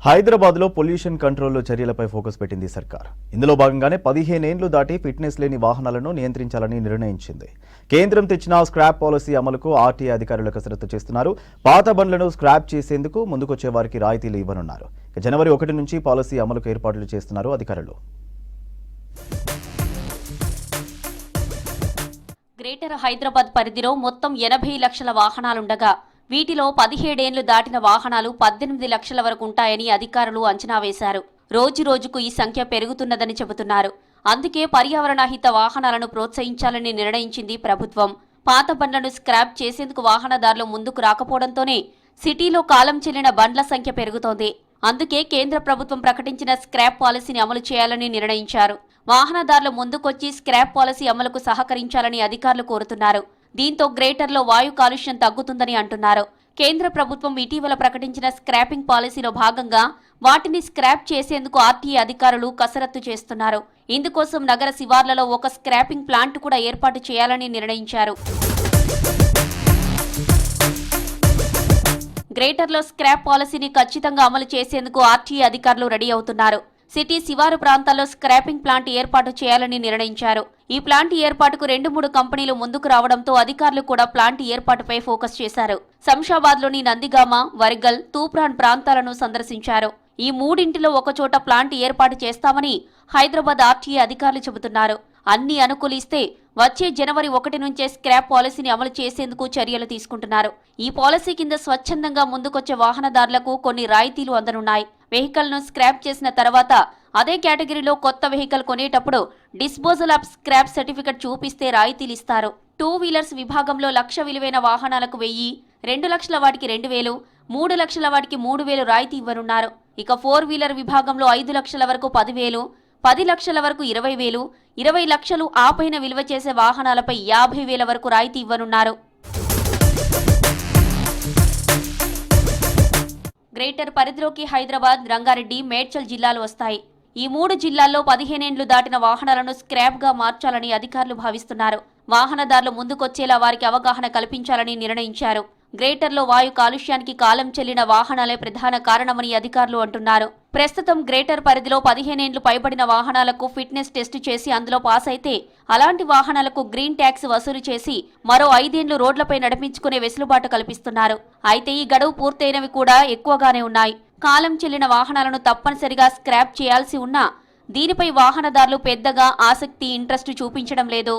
హైదరాబాద్లో పొల్యూషన్ కంట్రోల్లో చర్యలపై ఫోకస్ పెట్టింది సర్కార్. ఇందులో భాగంగానే 15 ఏళ్లు దాటి ఫిట్నెస్ లేని వాహనాలను నియంత్రించాలని నిర్ణయించింది. కేంద్రం తెచ్చిన స్క్రాప్ పాలసీ అమలుకు ఆర్టీఏ అధికారులు కసరత్తు చేస్తున్నారు. పాత బండ్లను స్క్రాప్ చేసేందుకు ముందుకొచ్చే వారికి రాయితీలు ఇవ్వనున్నారు. జనవరి 1 నుంచి పాలసీ అమలుకు ఏర్పాట్లు చేస్తున్నారు అధికారులు. గ్రేటర్ హైదరాబాద్ పరిధిలో మొత్తం 80 లక్షల వాహనాలుండగా వీటిలో 17 ఏళ్లు దాటిన వాహనాలు 18 లక్షల వరకు ఉంటాయని అధికారులు అంచనా వేశారు. రోజు రోజుకు ఈ సంఖ్య పెరుగుతున్నదని చెబుతున్నారు. అందుకే పర్యావరణహిత వాహనాలను ప్రోత్సహించాలని నిర్ణయించింది ప్రభుత్వం. పాత బండ్లను స్క్రాప్ చేసేందుకు వాహనదారులు ముందుకు రాకపోవడంతోనే సిటీలో కాలం చెల్లిన బండ్ల సంఖ్య పెరుగుతోంది. అందుకే కేంద్ర ప్రభుత్వం ప్రకటించిన స్క్రాప్ పాలసీని అమలు చేయాలని నిర్ణయించారు. వాహనదారులు ముందుకొచ్చి స్క్రాప్ పాలసీ అమలుకు సహకరించాలని అధికారులు కోరుతున్నారు. దీంతో గ్రేటర్లో వాయు కాలుష్యం తగ్గుతుందని అంటున్నారు. కేంద్ర ప్రభుత్వం ఇటీవల ప్రకటించిన స్క్రాపింగ్ పాలసీలో భాగంగా వాటిని స్క్రాప్ చేసేందుకు ఆర్టీఏ అధికారులు కసరత్తు చేస్తున్నారు. ఇందుకోసం నగర శివార్లలో ఒక స్క్రాపింగ్ ప్లాంట్ కూడా ఏర్పాటు చేయాలని నిర్ణయించారు. గ్రేటర్లో స్క్రాప్ పాలసీని ఖచ్చితంగా అమలు చేసేందుకు ఆర్టీఏ అధికారులు రెడీ అవుతున్నారు. సిటీ శివారు ప్రాంతాల్లో స్క్రాపింగ్ ప్లాంట్ ఏర్పాటు చేయాలని నిర్ణయించారు. ఈ ప్లాంట్ ఏర్పాటుకు 2-3 కంపెనీలు ముందుకు రావడంతో అధికారులు కూడా ప్లాంట్ ఏర్పాటుపై ఫోకస్ చేశారు. శంషాబాద్లోని నందిగామ, వరిగల్, తూప్రాన్ ప్రాంతాలను సందర్శించారు. ఈ మూడింటిలో ఒకచోట ప్లాంట్ ఏర్పాటు చేస్తామని హైదరాబాద్ ఆర్టీఏ అధికారులు చెబుతున్నారు. అన్ని అనుకూలిస్తే వచ్చే జనవరి 1 నుంచే స్క్రాప్ పాలసీని అమలు చేసేందుకు చర్యలు తీసుకుంటున్నారు. ఈ పాలసీ కింద స్వచ్ఛందంగా ముందుకొచ్చే వాహనదారులకు కొన్ని రాయితీలు అందనున్నాయి. వెహికల్ ను స్క్రాప్ చేసిన తర్వాత అదే కేటగిరీలో కొత్త వెహికల్ కొనేటప్పుడు డిస్పోజల్ ఆఫ్ స్క్రాప్ సర్టిఫికెట్ చూపిస్తే రాయితీలు ఇస్తారు. 2 వీలర్స్ విభాగంలో 1 లక్ష విలువైన వాహనాలకు 1000, 2 లక్షల వాటికి 2000, 3 లక్షల వాటికి 3000 రాయితీ ఇవ్వనున్నారు. ఇక 4 వీలర్ విభాగంలో 5 లక్షల వరకు 10,000, 10 లక్షల వరకు 20,000, 20 లక్షలు ఆపైన విలువ చేసే వాహనాలపై 50,000 వరకు రాయితీ ఇవ్వనున్నారు. గ్రేటర్ పరిధిలోకి హైదరాబాద్, రంగారెడ్డి, మేడ్చల్ జిల్లాలు వస్తాయి. ఈ 3 జిల్లాల్లో 15 ఏళ్లు దాటిన వాహనాలను స్క్రాప్ గా మార్చాలని అధికారులు భావిస్తున్నారు. వాహనదారులు ముందుకొచ్చేలా వారికి అవగాహన కల్పించాలని నిర్ణయించారు. గ్రేటర్లో వాయు కాలుష్యానికి కాలం చెల్లిన వాహనాలే ప్రధాన కారణమని అధికారులు అంటున్నారు. ప్రస్తుతం గ్రేటర్ పరిధిలో 15 ఏళ్లు పైబడిన వాహనాలకు ఫిట్నెస్ టెస్టు చేసి అందులో పాస్ అయితే అలాంటి వాహనాలకు గ్రీన్ ట్యాక్స్ వసూలు చేసి మరో 5 ఏళ్లు రోడ్లపై నడిపించుకునే వెసులుబాటు కల్పిస్తున్నారు. అయితే ఈ గడువు పూర్తయినవి కూడా ఎక్కువగానే ఉన్నాయి. కాలం చెల్లిన వాహనాలను తప్పనిసరిగా స్క్రాప్ చేయాల్సి ఉన్నా దీనిపై వాహనదారులు పెద్దగా ఆసక్తి, ఇంట్రెస్ట్ చూపించడం లేదు.